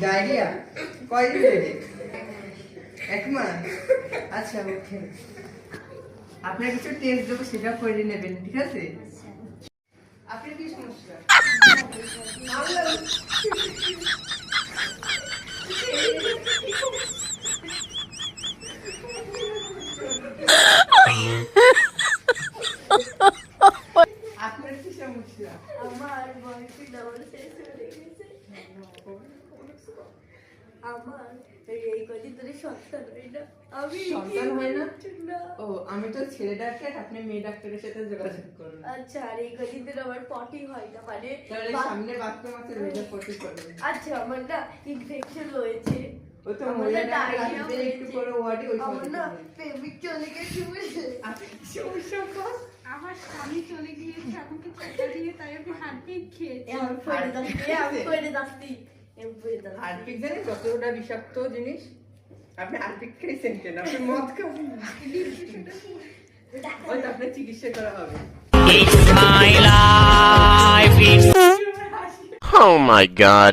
Diarrhoea কয়দিন ধরে? 1 মাস। আচ্ছা ওকে, আপনার কিছু টেস্ট দেবো, সেটা করে নেবেন, ঠিক আছে? আপনার কি সমস্যা? আপনার কি সমস্যা? আমার বয়ফ্রেন্ড আমার শেষ হয়ে গেছে। আমার এই কদিন ধরে সন্তান হয় না। আমি সন্তান হয় না? না। ও, আমি তো ছেলে ডাক্তার, আপনি মেয়ে ডাক্তারের সাথে যোগাযোগ করুন। আচ্ছা, আর এই কদিন ধরে আমার পটি হয় না, মানে তাহলে সামনে বাথরুম আছে, মেয়েটা পটি করবেন। আচ্ছা আমার না ইনফেকশন হয়েছে। ও তো আমার মহিলা না ডাক্তার diarrhea আসবে একটু হয়েছে। করে ওয়ার্ডে, ওই আমার না সময় প্রেমিক চলে গেছে বুঝলে। আপনি কি সমস্যা কর? আমার স্বামী চলে গিয়েছে, আমাকে টাকা দিয়ে, তাই আমি হারপিক খেয়েছি। আমি পড়ে যাচ্ছি, আমি পড়ে যাচ্ছি। হারপিক জানেন যতটা বিষাক্ত জিনিস? আপনি হারপিক খেয়েছেন কেন? আপনি মদ খাবেন না? ওই তো আপনার চিকিৎসা করা হবে। It's my life. Oh my God.